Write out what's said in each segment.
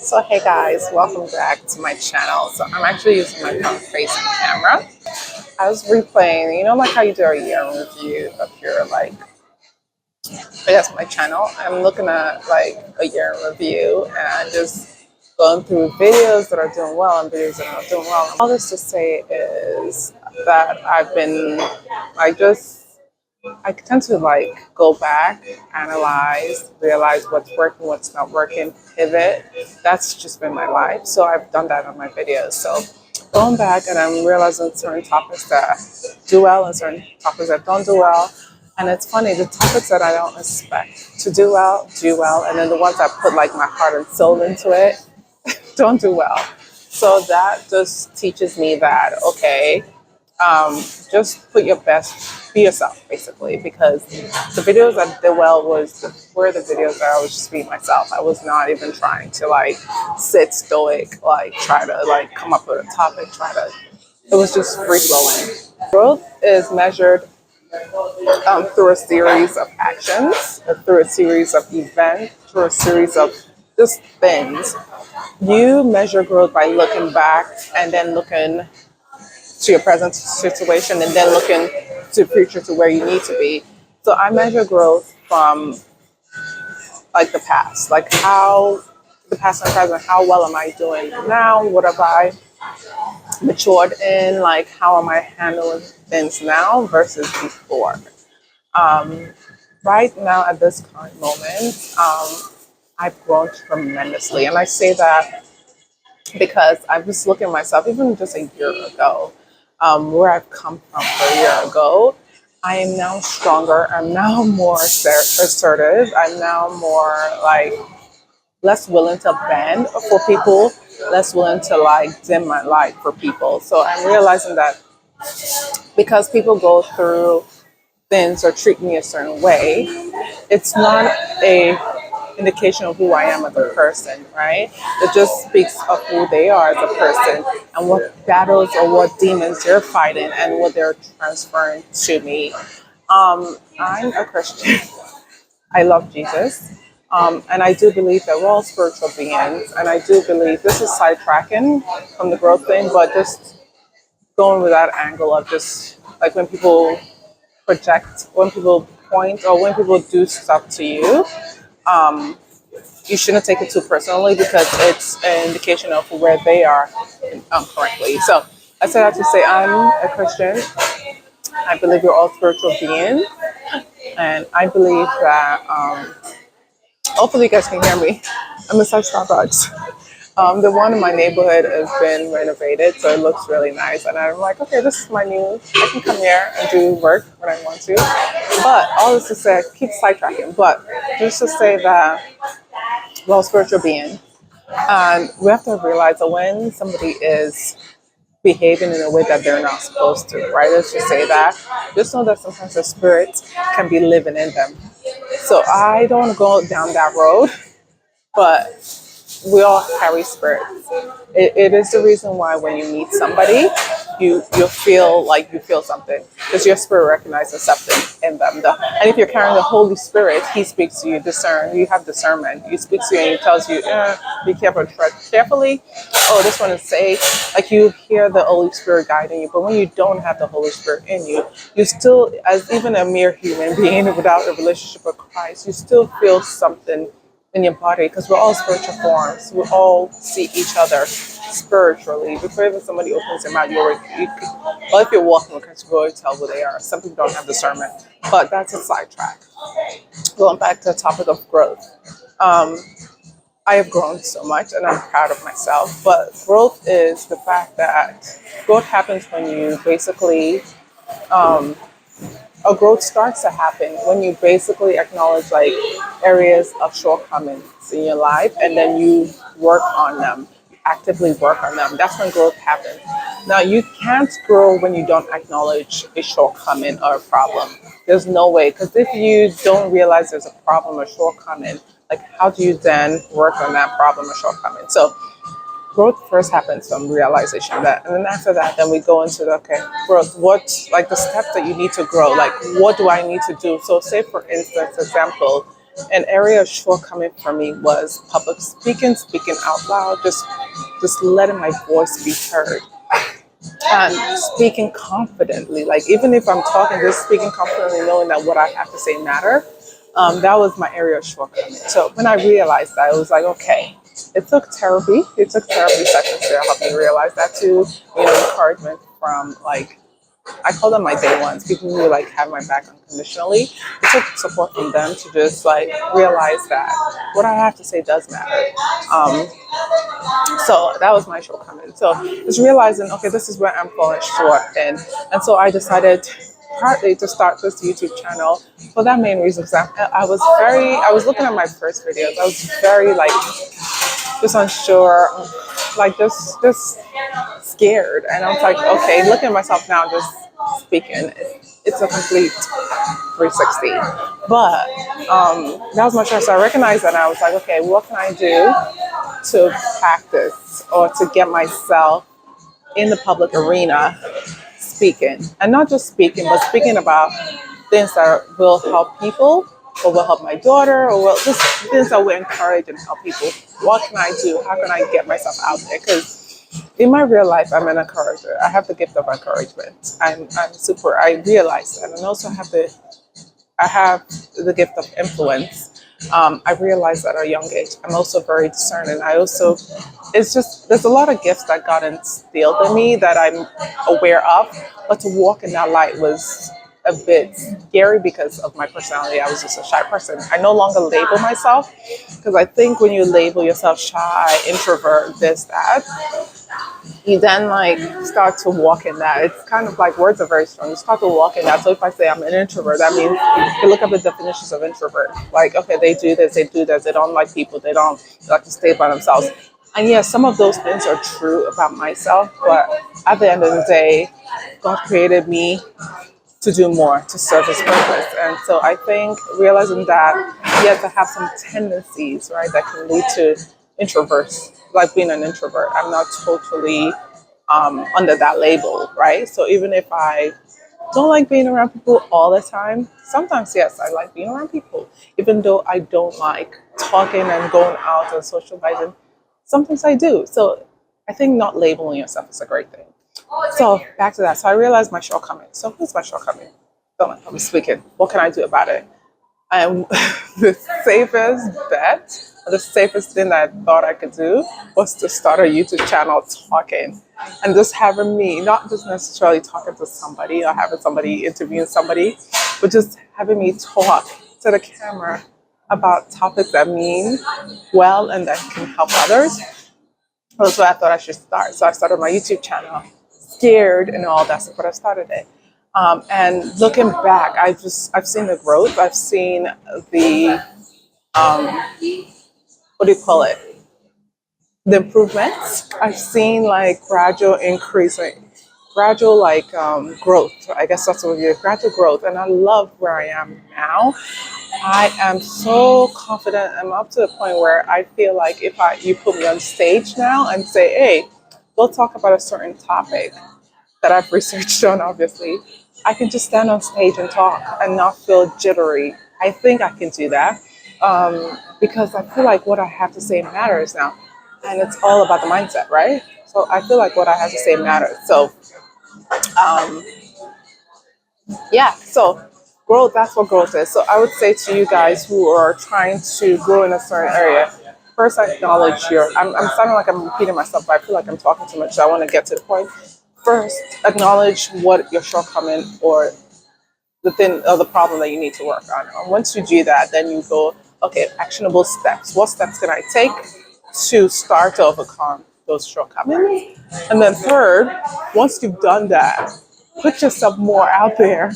So hey guys, welcome back to my channel. So I'm actually using my front facing camera. I was replaying, like how you do a year in review of your I guess my channel. I'm looking at like a year in review and just going through videos that are doing well and videos that are not doing well. All this to say is that I tend to go back, analyze, realize what's working, what's not working, pivot. That's just been my life. So I've done that on my videos. So going back and I'm realizing certain topics that do well and certain topics that don't do well. And it's funny, the topics that I don't expect to do well, do well. And then the ones I put like my heart and soul into it, don't do well. So that just teaches me that, okay, just put your best, be yourself, basically, because the videos that did well were the videos that I was just being myself. I was not even trying to sit stoic, try to come up with a topic, it was just free flowing. Growth is measured through a series of actions, through a series of events, through a series of just things. You measure growth by looking back and then looking to your present situation and then looking to the future to where you need to be. So I measure growth from the past, like how the past and present, how well am I doing now? What have I matured in? Like how am I handling things now versus before? Right now at this current moment, I've grown tremendously. And I say that because I was looking at myself, even just a year ago, where I've come from a year ago. I am now stronger. I'm now more assertive. I'm now more less willing to bend for people, less willing to dim my light for people. So I'm realizing that because people go through things or treat me a certain way, it's not a indication of who I am as a person, right? It just speaks of who they are as a person and what battles or what demons they're fighting and what they're transferring to me. I'm a Christian. I love Jesus. And I do believe that we're all spiritual beings. And I do believe this is sidetracking from the growth thing, but just going with that angle of just when people project, when people point, or when people do stuff to you, you shouldn't take it too personally because it's an indication of where they are currently. So I say that to say I'm a Christian. I believe we're all spiritual beings. And I believe that, hopefully you guys can hear me. I'm inside Starbucks. The one in my neighborhood has been renovated, so it looks really nice. And I'm like, okay, this is my new, I can come here and do work when I want to. But all this to say, I keep sidetracking, but just to say that, well, spiritual being. And we have to realize that when somebody is behaving in a way that they're not supposed to, right? Let's just say that. Just know that sometimes the spirit can be living in them. So I don't want to go down that road, but we all carry spirits. It is the reason why when you meet somebody, you feel like you feel something because your spirit recognizes something in them. And if you're carrying the Holy Spirit, He speaks to you, you have discernment. He speaks to you and He tells you, be careful, tread carefully. Oh, this one is safe. Like you hear the Holy Spirit guiding you. But when you don't have the Holy Spirit in you, you still, as even a mere human being without a relationship with Christ, you still feel something in your body because we're all spiritual forms. We all see each other spiritually. Before even somebody opens their mouth, well, if you're walking with Christ, you already tell who they are. Some people don't have discernment, but that's a sidetrack. Going back to the topic of growth. I have grown so much and I'm proud of myself, but growth is the fact that growth happens when you basically a growth starts to happen when you basically acknowledge areas of shortcomings in your life and then you work on them, actively work on them. That's when growth happens. Now you can't grow when you don't acknowledge a shortcoming or a problem. There's no way, because if you don't realize there's a problem or shortcoming, how do you then work on that problem or shortcoming? So growth first happens from realization of that. And then after that, then we go into growth. What, the steps that you need to grow, what do I need to do? So say, for instance, example, an area of shortcoming for me was public speaking, speaking out loud, just letting my voice be heard and speaking confidently. Like even if I'm talking, just speaking confidently, knowing that what I have to say matter. That was my area of shortcoming. So when I realized that, it was like, okay, it took therapy. It took therapy sessions to help me realize that too. Encouragement from like I call them my day ones, people who like have my back unconditionally. It took support from them to just like realize that what I have to say does matter. Um, so that was my shortcoming. So just realizing, okay, this is where I'm falling short, and so I decided partly to start this YouTube channel for that main reason. Because I was looking at my first videos. I was very like just unsure, like just scared, and I was like, okay, looking at myself now, just speaking, it's a complete 360. But that was my choice. So I recognized that, and I was like, okay, what can I do to practice or to get myself in the public arena speaking, and not just speaking, but speaking about things that will help people, or will help my daughter, or will just things that will encourage and help people. What can I do? How can I get myself out there? Because in my real life, I'm an encourager. I have the gift of encouragement. I'm super. I realize that, and also I have the gift of influence. I realized that at a young age. I'm also very discerning. It's just, there's a lot of gifts that God instilled in me that I'm aware of, but to walk in that light was a bit scary because of my personality. I was just a shy person. I no longer label myself because I think when you label yourself shy, introvert, this, that, you then like start to walk in that. It's kind of like words are very strong. You start to walk in that. So if I say I'm an introvert, that means you look up the definitions of introvert. Like, okay, they do this, they don't like people, they like to stay by themselves. And yes, some of those things are true about myself, but at the end of the day, God created me to do more, to serve his purpose. And so I think realizing that, yes, I have some tendencies, right, that can lead to introverts, like being an introvert. I'm not totally under that label, right? So even if I don't like being around people all the time, sometimes, yes, I like being around people, even though I don't like talking and going out and socializing. Sometimes I do. So I think not labeling yourself is a great thing. So back to that. So I realized my shortcoming. So what's my shortcoming? Don't like public speaking. What can I do about it? And the safest bet, or the safest thing that I thought I could do was to start a YouTube channel talking and just having me, not just necessarily talking to somebody or having somebody interviewing somebody, but just having me talk to the camera about topics that mean well and that can help others. That's what I thought I should start. So I started my YouTube channel, scared and all that stuff, but I started it. And looking back, I've seen the growth. I've seen the what do you call it? The improvements. I've seen like gradual increasing, gradual like growth. I guess that's what it is, gradual growth. And I love where I am now. I am so confident. I'm up to the point where I feel like if you put me on stage now and say, hey, we'll talk about a certain topic that I've researched on, obviously, I can just stand on stage and talk and not feel jittery. I think I can do that because I feel like what I have to say matters now. And it's all about the mindset, right? So I feel like what I have to say matters. So um, yeah, so growth, that's what growth is. So I would say to you guys who are trying to grow in a certain area, first I acknowledge I'm sounding like I'm repeating myself, but I feel like I'm talking too much, so I want to get to the point. First, acknowledge what your shortcoming or the thing or the problem that you need to work on. And once you do that, then you go, okay, actionable steps. What steps can I take to start to overcome those shortcomings? And then third, once you've done that, put yourself more out there.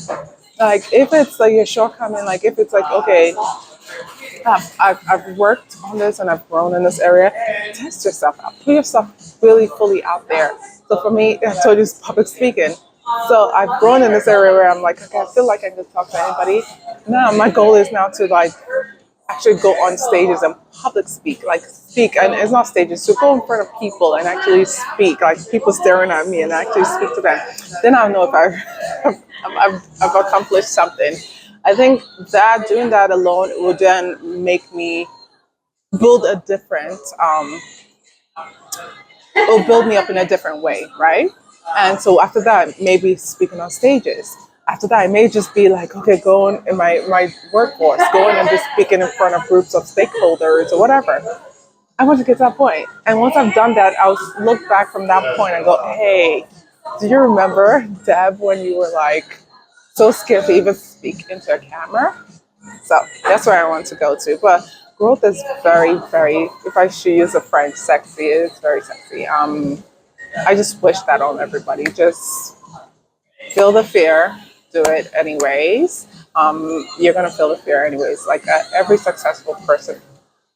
Like if it's like your shortcoming, like if it's like, okay, I've worked on this and I've grown in this area, test yourself out. Put yourself really fully out there. So for me, I told you it's public speaking. So I've grown in this area where I'm like, okay, I feel like I can talk to anybody. Now my goal is now to like actually go on stages and public speak, like speak, and it's not stages, to go in front of people and actually speak, like people staring at me and actually speak to them. Then I'll know if I've accomplished something. I think that doing that alone would then make me build a different it'll build me up in a different way, right? And so after that, maybe speaking on stages. After that, I may just be like, okay, going in my workforce, going and just speaking in front of groups of stakeholders or whatever. I want to get to that point. And once I've done that, I'll look back from that point and go, hey, do you remember, Deb, when you were like so scared to even speak into a camera? So that's where I want to go to. But growth is very, very, if I should use a French, sexy. It's very sexy. I just wish that on everybody. Just feel the fear, do it anyways. You're going to feel the fear anyways. Like every successful person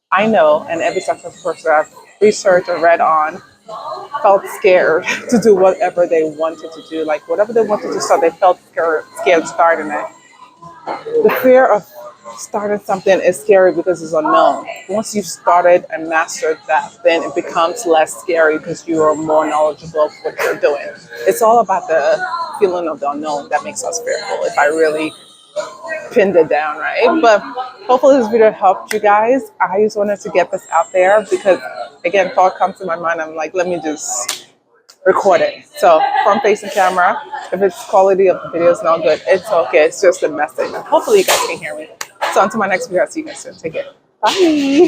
I know, and every successful person I've researched or read on, felt scared to do whatever they wanted to do. Like whatever they wanted to start, they felt scared starting it. The fear of starting something is scary because it's unknown. Once you've started and mastered that, then it becomes less scary because you are more knowledgeable of what you're doing. It's all about the feeling of the unknown that makes us fearful. If I really pinned it down, right? But hopefully this video helped you guys. I just wanted to get this out there because, again, thought comes to my mind. I'm like, let me just record it. So front facing camera, if it's quality of the video is not good, it's okay. It's just a message. Hopefully you guys can hear me. So until my next video, I'll see you guys soon. Take care. Bye.